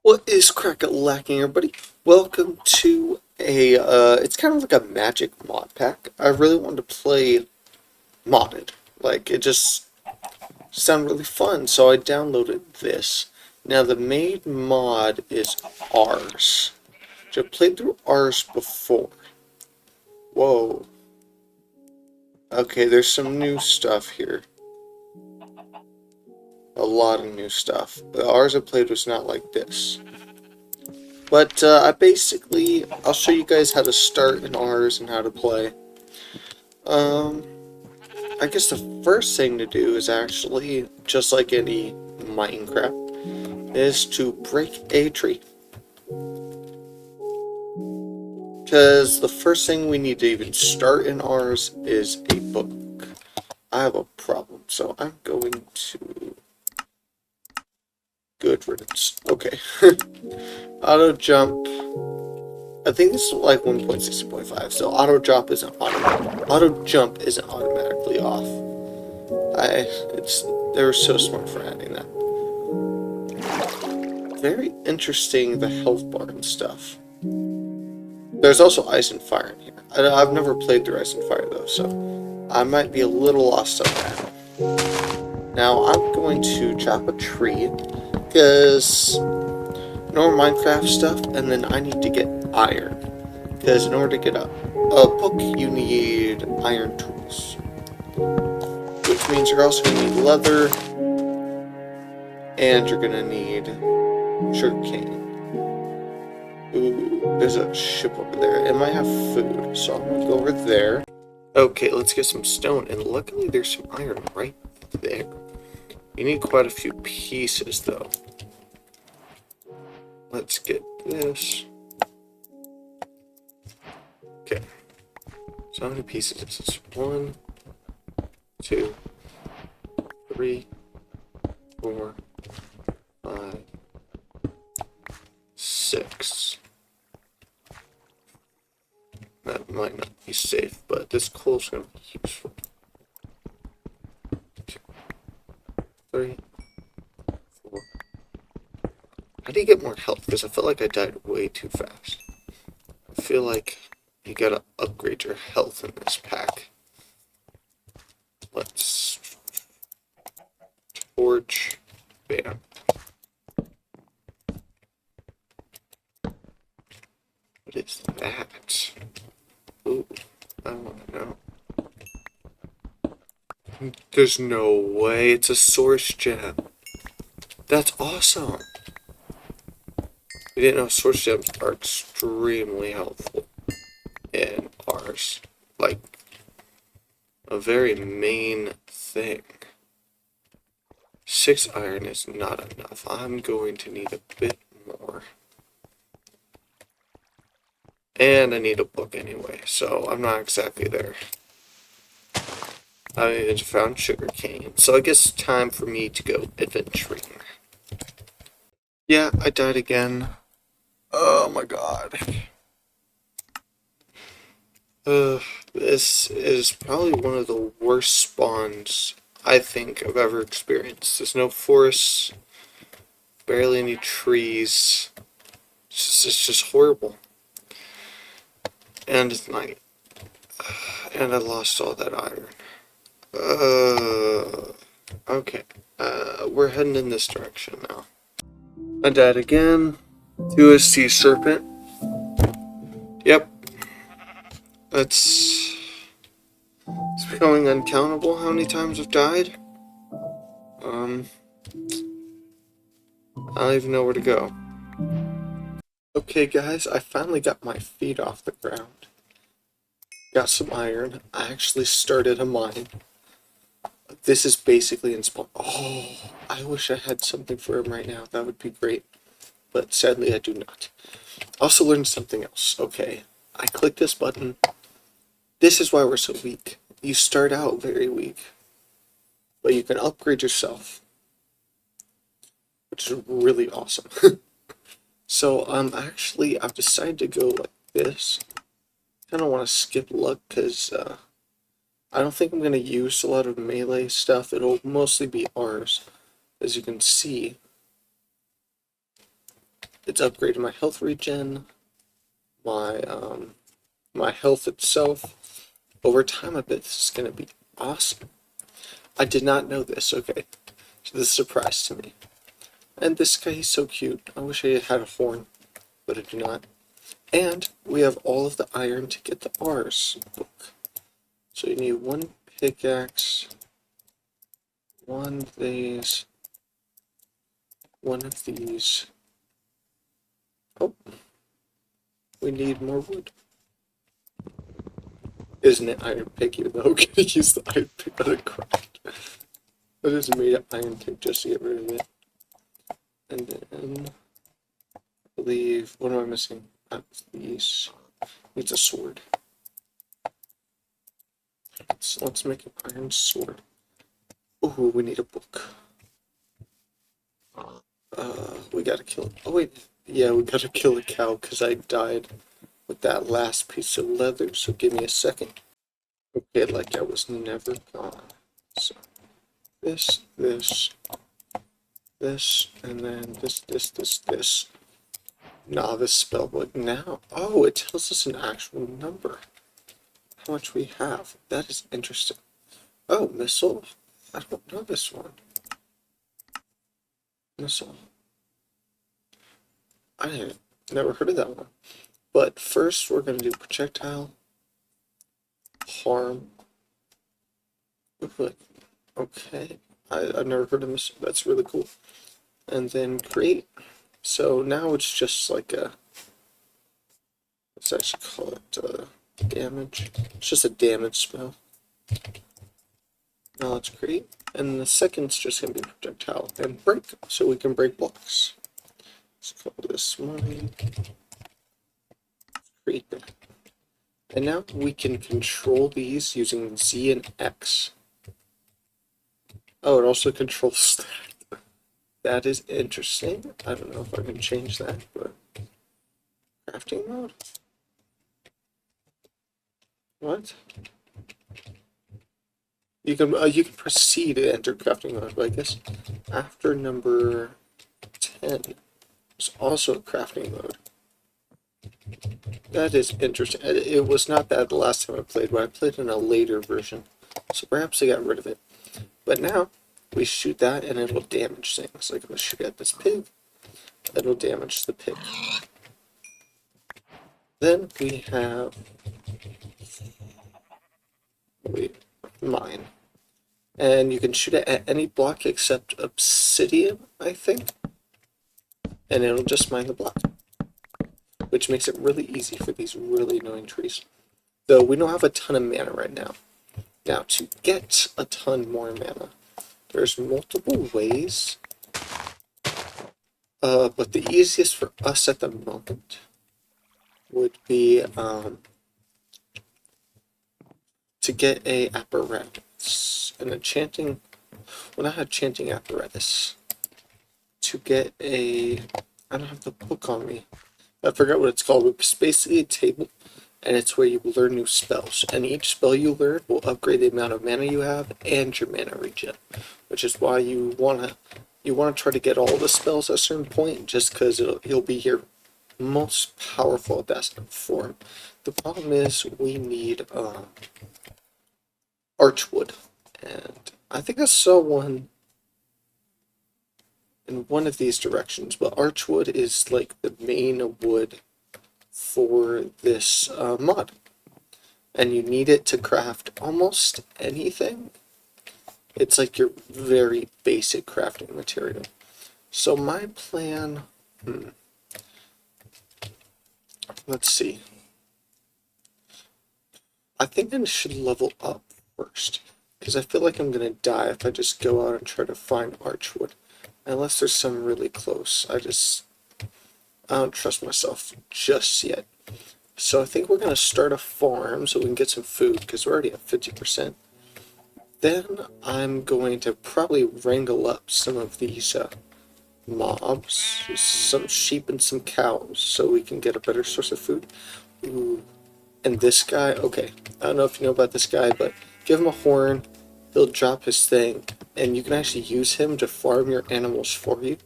What is crack-a-lacking, everybody? Welcome to it's kind of like a magic mod pack. I really wanted to play modded. Like, it just sounded really fun, so I downloaded this. Now, the main mod is Ars. Which I've played through Ars before. Whoa. Okay, there's some new stuff here. A lot of new stuff. The Ars I played was not like this. But I'll show you guys how to start in Rs and how to play. I guess the first thing to do is actually, just like any Minecraft, is to break a tree. Because the first thing we need to even start in Rs is a book. I have a problem, so I'm going to... Good riddance. Okay. Auto jump. I think this is like 1.6.5, so auto jump isn't automatically off. They were so smart for adding that. Very interesting, the health bar and stuff. There's also ice and fire in here. I've never played through ice and fire though, so I might be a little lost on that. Now I'm going to chop a tree because normal Minecraft stuff, and then I need to get iron. Because in order to get a book, you need iron tools. Which means you're also going to need leather, and you're going to need sugarcane. Ooh, there's a ship over there. It might have food, so I'm going to go over there. Okay, let's get some stone, and luckily there's some iron right there. You need quite a few pieces, though. Let's get this. Okay. So how many pieces is this? 1, 2, 3, 4, 5, 6. That might not be safe, but this coal's gonna be useful. 2, 3, 4. How do you get more health? Because I feel like I died way too fast. I feel like you gotta upgrade your health in this pack. Let's torch. Bam. What is that? Ooh, I want to know. There's no way it's a source gem. That's awesome. We didn't know source gems are extremely helpful in Rs. Like, a very main thing. 6 iron is not enough. I'm going to need a bit more. And I need a book anyway, so I'm not exactly there. I even found sugarcane, so I guess it's time for me to go adventuring. Yeah, I died again. Oh my god. This is probably one of the worst spawns I think I've ever experienced. There's no forests, barely any trees. It's just horrible. And it's night. And I lost all that iron. Okay. We're heading in this direction now. I died again. To a sea serpent. Yep. It's becoming uncountable how many times I've died. I don't even know where to go. Okay guys, I finally got my feet off the ground. Got some iron. I actually started a mine. This is basically in spawn. Oh, I wish I had something for him right now. That would be great. But sadly I do not. I also learned something else. Okay, I click this button. This is why we're so weak. You start out very weak. But you can upgrade yourself. Which is really awesome. So, I've decided to go like this. Kind of want to skip luck because, I don't think I'm going to use a lot of melee stuff. It'll mostly be Rs. As you can see, It's upgraded my health regen, my my health itself. Over time, I bet this is gonna be awesome. I did not know this. Okay, so this is a surprise to me. And this guy, he's so cute. I wish I had a horn, but I do not. And we have all of the iron to get the Ars book. So you need one pickaxe, one of these, one of these. Oh, we need more wood. Isn't it iron pick? Even though we're gonna use the iron pick on a craft. I just made an iron pick just to get rid of it. And then I believe, what am I missing? These. It's a sword. Let's make an iron sword. Ooh, we need a book. We gotta kill it. Oh wait, yeah, we gotta kill a cow because I died with that last piece of leather, so give me a second. Okay, like I was never gone. So, this, and then this. Novice spellbook now. Oh, it tells us an actual number. How much we have. That is interesting. Oh, missile. I don't know this one. Missile. I never heard of that one. But first, we're going to do projectile, harm. Okay. I've never heard of this. That's really cool. And then create. So now it's just like a, let's actually call it damage. It's just a damage spell. Now let's create. And the second's just going to be projectile and break. So we can break blocks. Let's call this mine. Create that. And now we can control these using Z and X. Oh, it also controls that. That is interesting. I don't know if I can change that, but crafting mode? What? You can proceed to enter crafting mode, but I guess after number 10 is also a crafting mode. That is interesting. It was not that the last time I played, but I played in a later version, so perhaps I got rid of it. But now we shoot that and it'll damage things. Like if I shoot at this pig, it'll damage the pig. Then we have mine. And you can shoot it at any block except obsidian, I think. And it'll just mine the block. Which makes it really easy for these really annoying trees. Though we don't have a ton of mana right now. Now, to get a ton more mana, there's multiple ways. But the easiest for us at the moment would be to get a apparatus, an enchanting, well, not a enchanting apparatus. To get a, I don't have the book on me. I forgot what it's called. It's basically a table, and it's where you learn new spells. And each spell you learn will upgrade the amount of mana you have and your mana regen, which is why you wanna try to get all the spells at a certain point, just because you'll be your most powerful at that form. The problem is we need archwood, and I think I saw one in one of these directions, but archwood is like the main wood for this mod, and you need it to craft almost anything. It's like your very basic crafting material. So my plan, let's see. I think I should level up first, because I feel like I'm gonna die if I just go out and try to find archwood. Unless there's some really close. I don't trust myself just yet. So I think we're going to start a farm so we can get some food, because we're already at 50%. Then I'm going to probably wrangle up some of these mobs, some sheep and some cows, so we can get a better source of food. Ooh. And this guy, okay, I don't know if you know about this guy, but give him a horn, he'll drop his thing, and you can actually use him to farm your animals for you.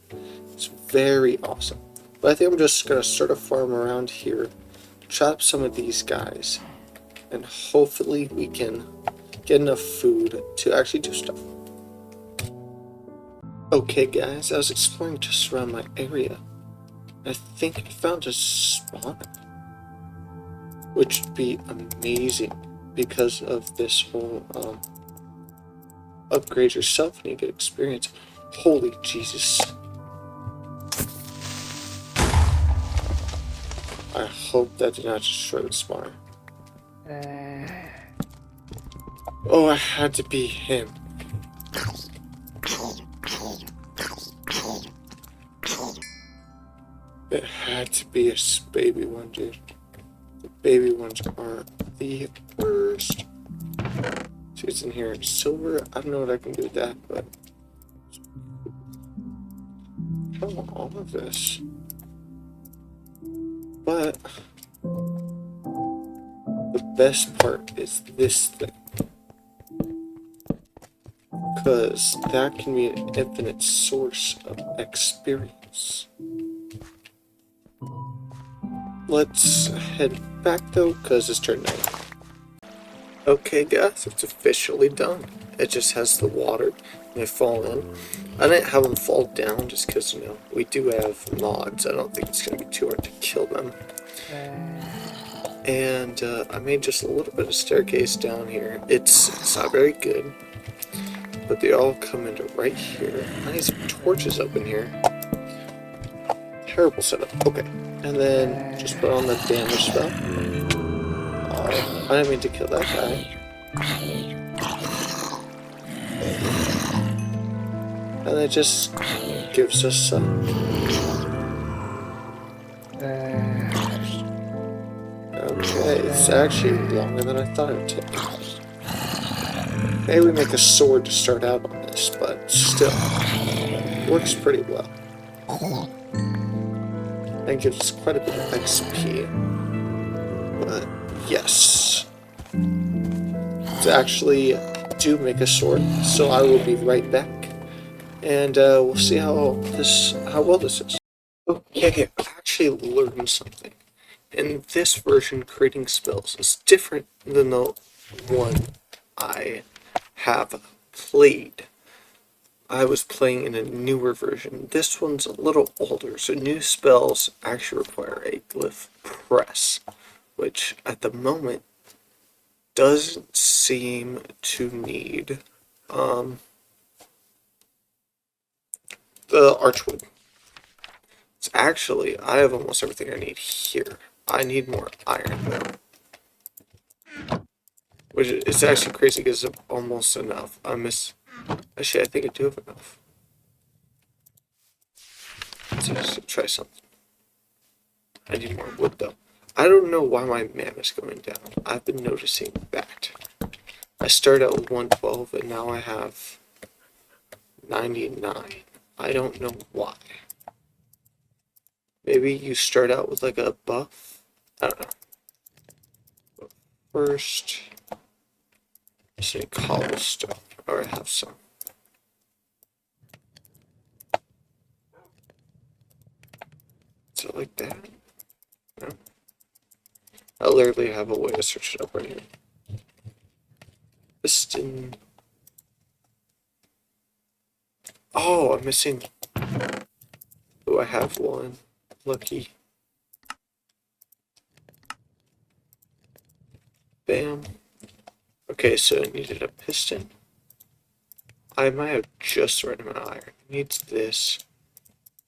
It's very awesome. But I think I'm just gonna start a farm around here, trap some of these guys, and hopefully we can get enough food to actually do stuff. Okay guys, I was exploring just around my area. I think I found a spawner, which would be amazing because of this whole upgrade yourself and you get experience. Holy Jesus. I hope that did not destroy the spawner. Oh, it had to be him. It had to be a baby one, dude. The baby ones are the worst. See what's in here. Silver, I don't know what I can do with that, but I want all of this. But the best part is this thing. Because that can be an infinite source of experience. Let's head back though, because it's turned night. Okay guys, it's officially done. It just has the water and they fall in. I didn't have them fall down just because, you know, we do have mods. I don't think it's going to be too hard to kill them. And I made just a little bit of staircase down here. It's not very good, but they all come into right here. I need some torches up in here. Terrible setup. Okay, and then just put on the damage spell. Oh, I didn't mean to kill that guy. And it just gives us some. Okay, it's actually longer than I thought it would take. Maybe we make a sword to start out on this, but still, works pretty well. And gives us quite a bit of XP. But yes, to actually do make a sword, so I will be right back. And we'll see how well this is. Okay, I actually learned something. In this version, creating spells is different than the one I have played. I was playing in a newer version. This one's a little older, so new spells actually require a glyph press, which at the moment doesn't seem to need the archwood. It's actually, I have almost everything I need here. I need more iron though. Which is actually crazy because it's almost enough. Actually, I think I do have enough. Let's just try something. I need more wood though. I don't know why my mana is going down. I've been noticing that. I started out with 112 and now I have 99. I don't know why. Maybe you start out with like a buff? I don't know. But first, just need cobblestone. Or I have some. Is it like that? No. I literally have a way to search it up right here. Piston. Oh, I'm missing. Oh, I have one. Lucky. Bam. Okay, so it needed a piston. I might have just the right amount of iron. It needs this.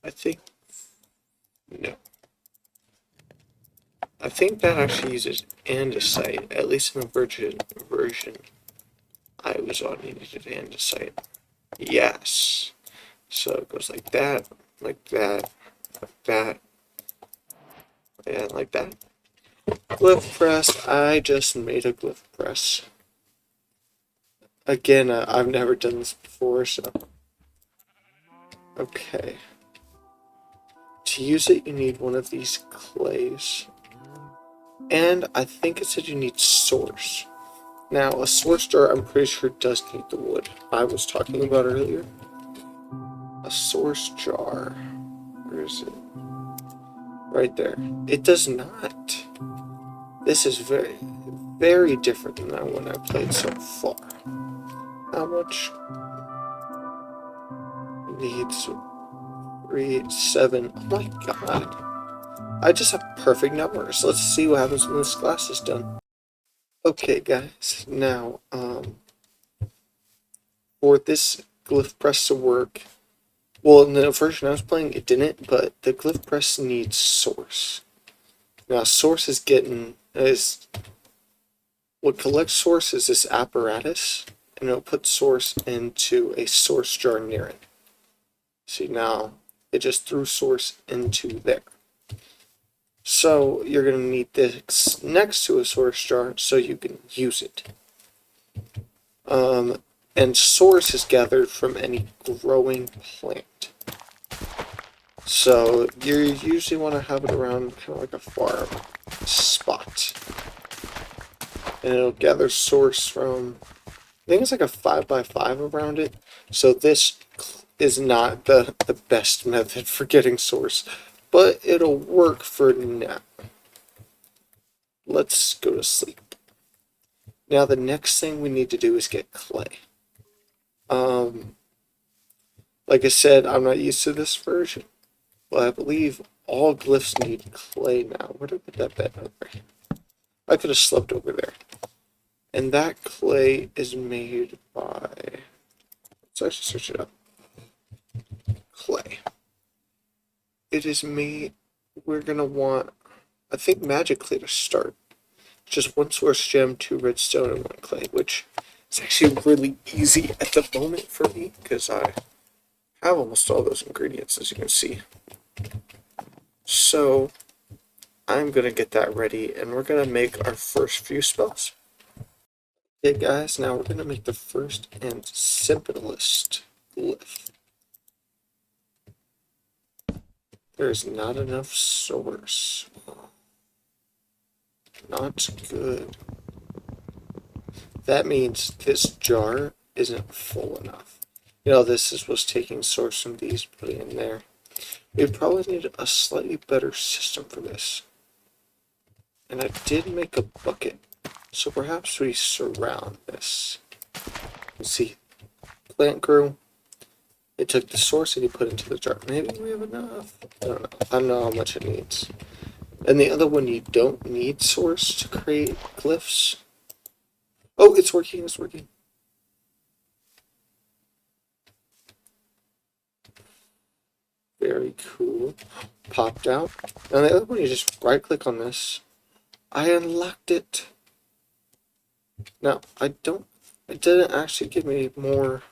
I think. No. I think that actually uses andesite, at least in the version I was on, it needed andesite. Yes. So it goes like that, like that, like that, and like that. Glyph press, I just made a glyph press. Again, I've never done this before, so. Okay. To use it, you need one of these clays. And I think it said you need source. Now, a source jar, I'm pretty sure does need the wood I was talking about earlier. A source jar. Where is it? right there. It does not. This is very, very different than that one I played so far. How much? Needs 3, 7. Oh my god. I just have perfect numbers. Let's see what happens when this class is done. Okay, guys. Now, for this glyph press to work, well, in the version I was playing, it didn't, but the glyph press needs source. Now, source is what collects source is this apparatus, and it'll put source into a source jar near it. See, now it just threw source into there. So you're going to need this next to a source jar so you can use it. And source is gathered from any growing plant. So you usually want to have it around kind of like a farm spot. And it'll gather source from, I think it's like a 5x5 around it. So this is not the best method for getting source, but it'll work for now. Let's go to sleep. Now the next thing we need to do is get clay. Like I said, I'm not used to this version, but I believe all glyphs need clay now. Where did I put that bed over here? I could have slept over there. And that clay is made by, let's actually search it up. Clay. It is made, we're going to want, I think magic clay to start. Just 1 source gem, 2 redstone, and 1 clay, which is actually really easy at the moment for me, because I have almost all those ingredients, as you can see. So, I'm going to get that ready, and we're going to make our first few spells. Okay guys, now we're going to make the first and simplest glyph. There's not enough source. Not good. That means this jar isn't full enough. You know, this was taking source from these, putting in there. We probably need a slightly better system for this. And I did make a bucket. So perhaps we surround this. Let's see. Plant grew. It took the source and he put it into the jar. Maybe we have enough. I don't know. I don't know how much it needs. And the other one, you don't need source to create glyphs. Oh, it's working, it's working. Very cool. Popped out. And the other one, you just right click on this. I unlocked it. Now, it didn't actually give me more,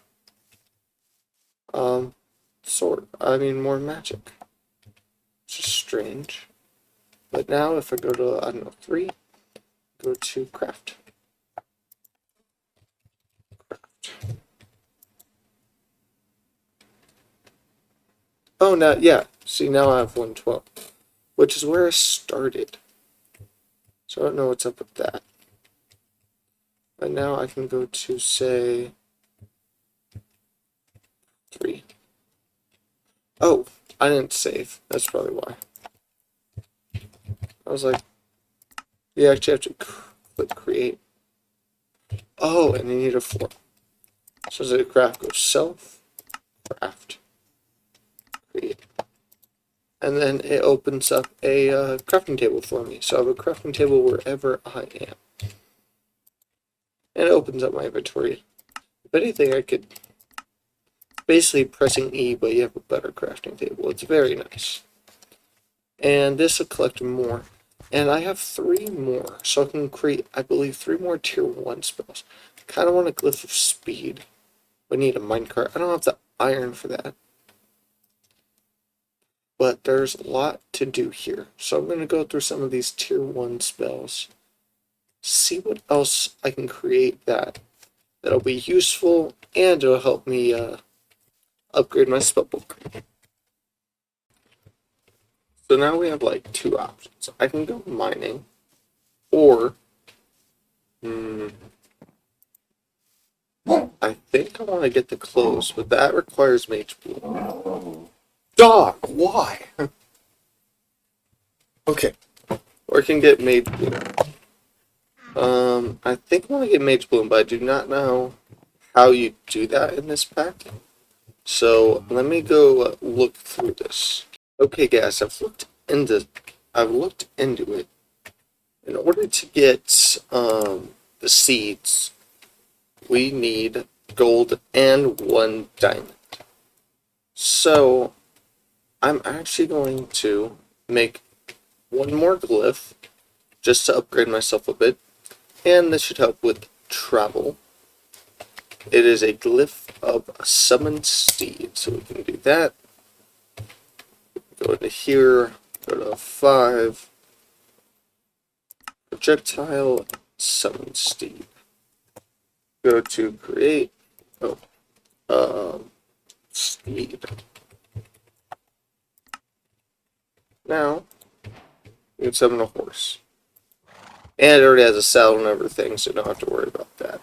more magic. It's just strange. But now if I go to, I don't know, 3, go to craft. Oh, now, yeah. See, now I have 112, which is where I started. So I don't know what's up with that. But now I can go to, say, 3. Oh, I didn't save. That's probably why. I was like, you actually have to click create. Oh, and you need a 4. So the craft goes self, craft, create. And then it opens up a crafting table for me. So I have a crafting table wherever I am. And it opens up my inventory. If anything, I could basically pressing E, but you have a better crafting table. It's very nice. And this will collect more. And I have 3 more. So I can create, I believe, 3 more tier 1 spells. I kind of want a glyph of speed. I need a minecart. I don't have the iron for that. But there's a lot to do here. So I'm going to go through some of these tier 1 spells. See what else I can create that'll be useful and it'll help me upgrade my spellbook. So now we have like 2 options. I can go mining, or I think I want to get the clothes, but that requires mage blue. Dog, why? Okay, or it can get mage bloom. I think I want to get mage bloom, but I do not know how you do that in this pack. So let me go look through this. Okay, guys, I've looked into it. In order to get the seeds, we need gold and 1 diamond. So I'm actually going to make one more glyph just to upgrade myself a bit, and this should help with travel. It is a glyph of a summoned steed, so we can do that. Go into here, go to 5, projectile, summon steed. Go to create, steed. Now, you can summon a horse. And it already has a saddle and everything, so you don't have to worry about that.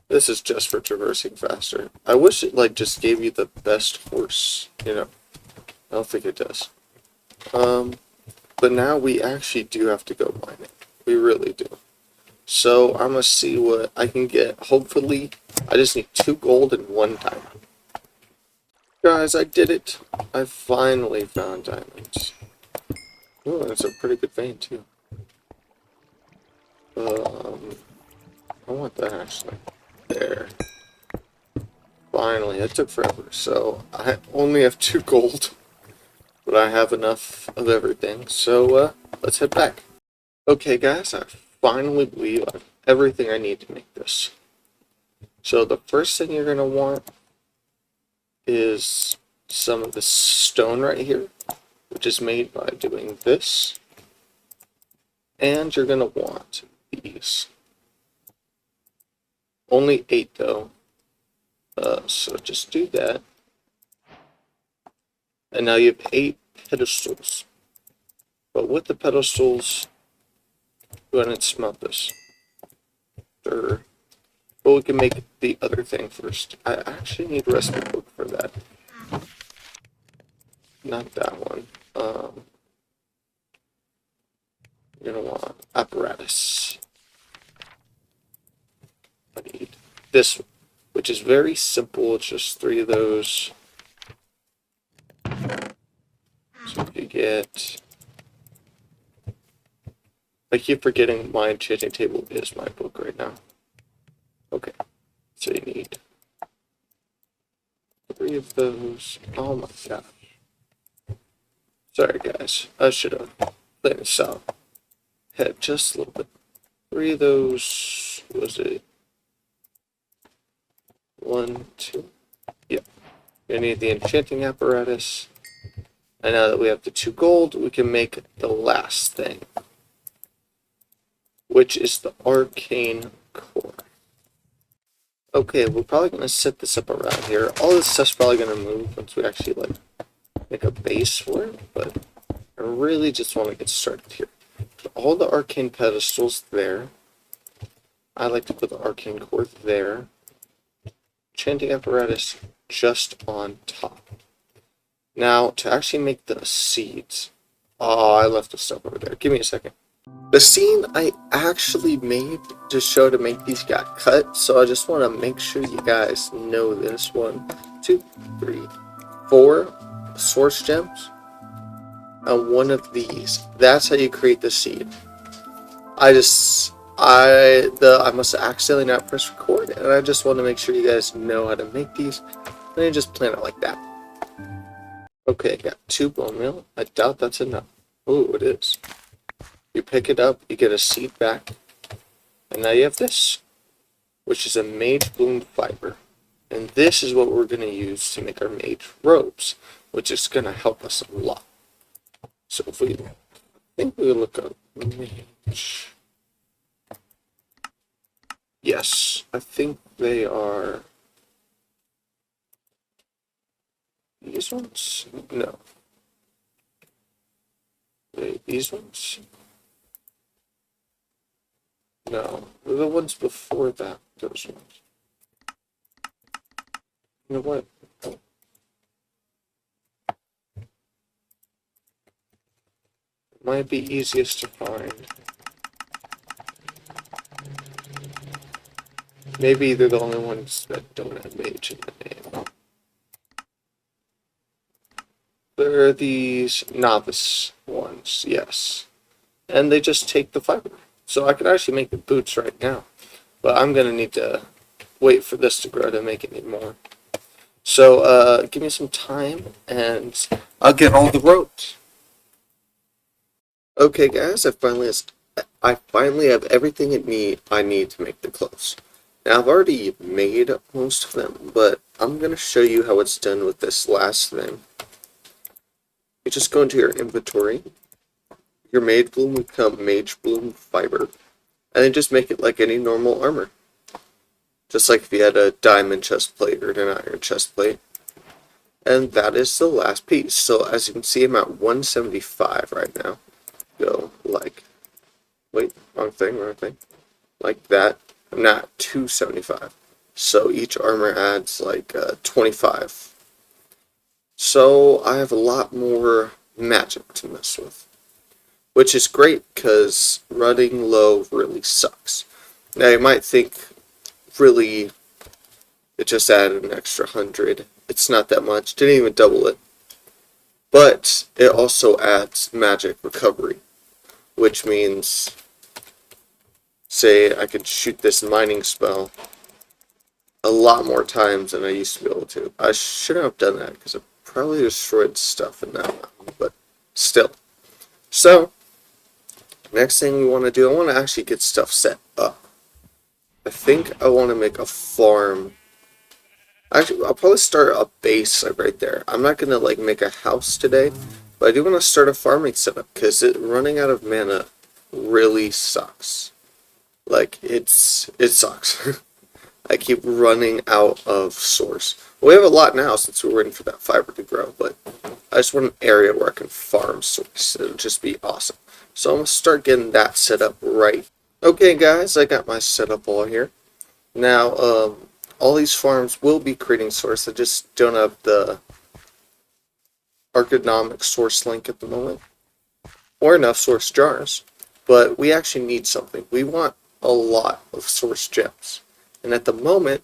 This is just for traversing faster. I wish it just gave you the best horse, I don't think it does. But now we actually do have to go mining. We really do. So I'm gonna see what I can get. Hopefully, I just need 2 gold and 1 diamond. Guys, I did it. I finally found diamonds. Oh, that's a pretty good vein too. I want that actually. There. Finally, it took forever. So I only have 2 gold, but I have enough of everything. So let's head back. Okay, guys, I finally believe I have everything I need to make this. So the first thing you're gonna want is some of this stone right here, which is made by doing this. And you're gonna want these. Only 8 though. So just do that. And now you have 8 pedestals. But with the pedestals, go ahead and smelt this. But we can make the other thing first. I actually need a recipe book for that. Not that one. You're gonna want apparatus. I need this one, which is very simple. It's just 3 of those. So you get... I keep forgetting my enchanting table is my book right now. Okay, so you need 3 of those. Oh my gosh. Sorry guys, I should have played this out. Head just a little bit. 3 of those, was it 1, 2? Yep. You need the enchanting apparatus. And now that we have the 2 gold, we can make the last thing, which is the arcane core. Okay, we're probably going to set this up around here. All this stuff's probably going to move once we actually make a base for it, but I really just want to get started here. Put all the arcane pedestals there. I like to put the arcane core there. Enchanting apparatus just on top. Now, to actually make the seeds... Oh, I left the stuff over there. Give me a second. The scene I actually made to show to make these got cut, so I just want to make sure you guys know this. 1, 2, 3, 4 source gems, and 1 of these. That's how you create the seed. I must have accidentally not pressed record, and I just want to make sure you guys know how to make these. And you just plant it like that. Okay, got 2 bone meal. I doubt that's enough. Ooh, it is. You pick it up, you get a seed back, and now you have this, which is a mage bloom fiber. And this is what we're going to use to make our mage robes, which is going to help us a lot. So if we think we look up mage. Yes, I think they are these ones? No. These ones? No, they're the ones before that, those ones. You know what? Might be easiest to find. Maybe they're the only ones that don't have mage in the name. There are these novice ones, yes. And they just take the fiber. So I could actually make the boots right now. But I'm going to need to wait for this to grow to make any more. So give me some time and I'll get all the ropes. Okay guys, I finally have everything I need to make the clothes. Now I've already made most of them, but I'm going to show you how it's done with this last thing. You just go into your inventory. Your mage bloom will become mage bloom fiber, and then just make it like any normal armor. Just like if you had a diamond chest plate or an iron chest plate. And that is the last piece. So as you can see, I'm at 175 right now. Go like, wait, wrong thing. Like that. I'm now at 275. So each armor adds like 25. So I have a lot more magic to mess with. Which is great because running low really sucks. Now you might think, really, it just added an extra 100. It's not that much, didn't even double it. But it also adds magic recovery, which means, say, I could shoot this mining spell a lot more times than I used to be able to. I shouldn't have done that because I probably destroyed stuff in that one, but still. So, next thing we want to do, I want to actually get stuff set up. I think I want to make a farm. Actually, I'll probably start a base like right there. I'm not going to like make a house today, but I do want to start a farming setup because running out of mana really sucks. Like, it sucks. I keep running out of source. Well, we have a lot now since we're waiting for that fiber to grow, but I just want an area where I can farm source. It'll just be awesome. So I'm going to start getting that set up right. Okay guys, I got my setup all here. Now, all these farms will be creating source. I just don't have the ergonomic source link at the moment. Or enough source jars. But we actually need something. We want a lot of source gems. And at the moment,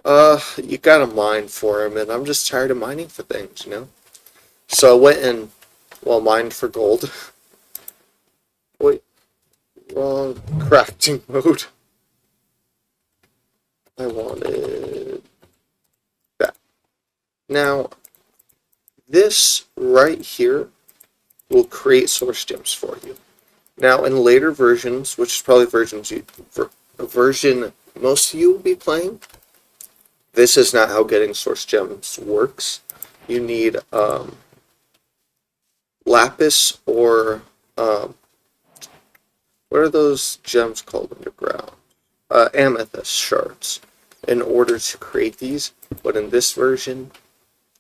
you gotta mine for them. And I'm just tired of mining for things, you know? So I went and, mined for gold. Wait. Wrong crafting mode. I wanted that. Now, this right here will create source gems for you. Now, in later versions, which is probably version most of you will be playing, this is not how getting source gems works. You need lapis or what are those gems called underground? Amethyst shards in order to create these, but in this version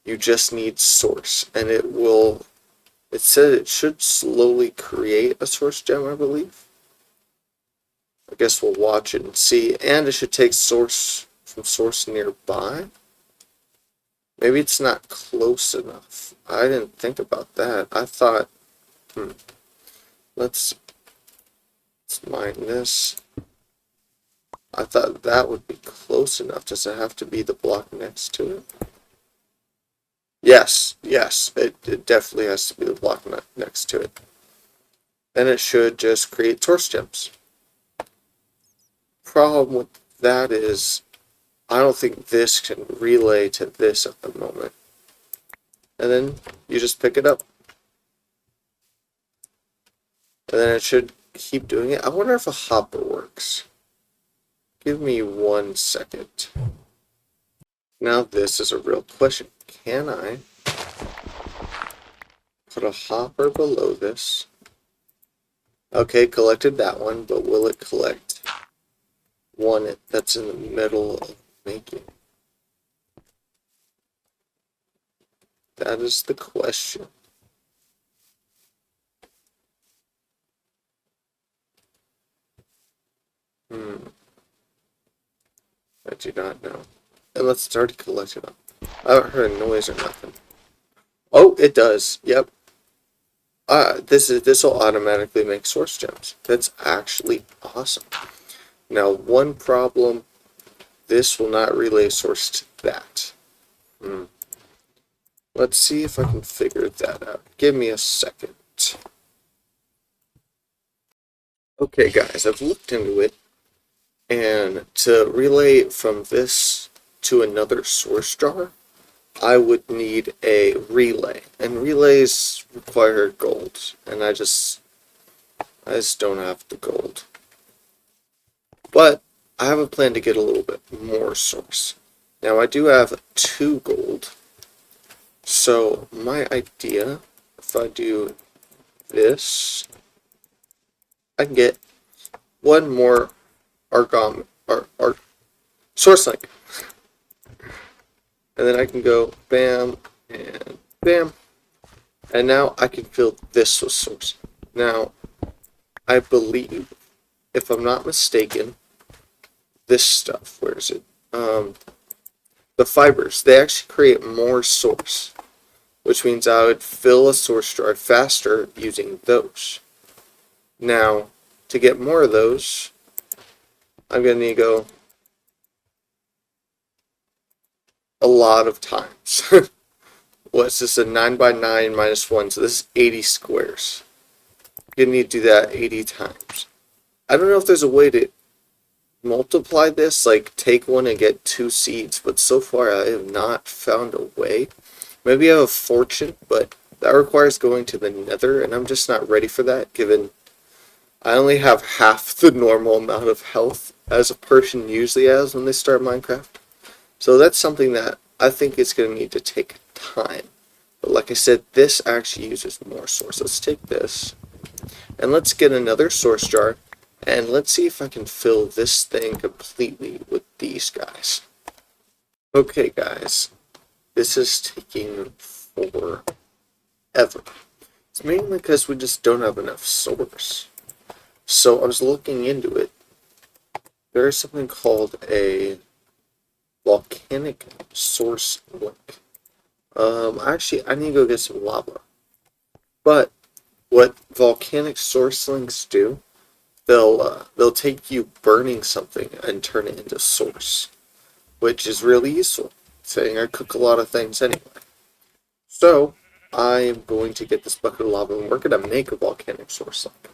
you just need source, and it said it should slowly create a source gem, I believe. I guess we'll watch it and see, and it should take source from source nearby. Maybe it's not close enough. I didn't think about that. I thought, let's mine this. I thought that would be close enough. Does it have to be the block next to it? Yes, it definitely has to be the block next to it. Then it should just create source gems. Problem with that is, I don't think this can relay to this at the moment. And then you just pick it up. And then it should keep doing it. I wonder if a hopper works. Give me 1 second. Now this is a real question. Can I put a hopper below this? Okay, collected that one, but will it collect one that's in the middle of making? That is the question. I do not know. Unless it's already collected up. I haven't heard a noise or nothing. Oh, it does. Yep. This will automatically make source gems. That's actually awesome. Now, one problem, this will not relay source to that. Let's see if I can figure that out. Give me a second. Okay, guys, I've looked into it, and to relay from this to another source jar, I would need a relay, and relays require gold, and I just don't have the gold. But I have a plan to get a little bit more source. Now I do have 2 gold, so my idea, if I do this, I can get 1 more argon, source link. And then I can go bam and bam. And now I can fill this with source. Now, I believe, if I'm not mistaken, this stuff, where is it? The fibers, they actually create more source, which means I would fill a source jar faster using those. Now, to get more of those, I'm going to need to go a lot of times. What's this, a 9 by 9 minus 1, so this is 80 squares. You're going to need to do that 80 times. I don't know if there's a way to multiply this, like take one and get 2 seeds, but so far I have not found a way. Maybe I have a fortune, but that requires going to the nether, and I'm just not ready for that, given I only have half the normal amount of health as a person usually has when they start Minecraft. So that's something that I think is going to need to take time. But like I said, this actually uses more source. Let's take this, and let's get another source jar, and let's see if I can fill this thing completely with these guys. Okay, guys, this is taking forever. It's mainly because we just don't have enough source. So I was looking into it. There is something called a volcanic source link. Actually, I need to go get some lava. But what volcanic source links do, they'll take you burning something and turn it into source, which is really useful. Saying I cook a lot of things anyway. So I am going to get this bucket of lava, and we're gonna make a volcanic source link.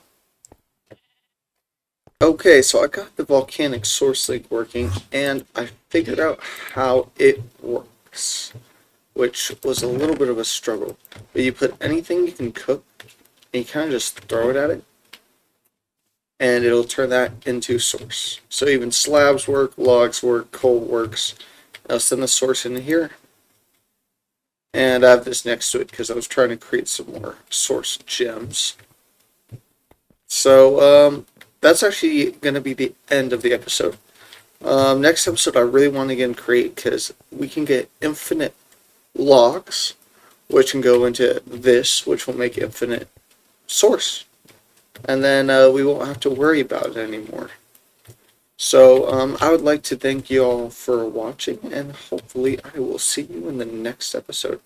Okay, so I got the volcanic source link working, and I figured out how it works, which was a little bit of a struggle. But you put anything you can cook, and you kind of just throw it at it, and it'll turn that into source. So even slabs work, logs work, coal works. I'll send the source into here, and I have this next to it because I was trying to create some more source gems. So, that's actually going to be the end of the episode. Next episode I really want to again create, because we can get infinite logs, which can go into this, which will make infinite source. And then we won't have to worry about it anymore. So I would like to thank you all for watching, and hopefully I will see you in the next episode.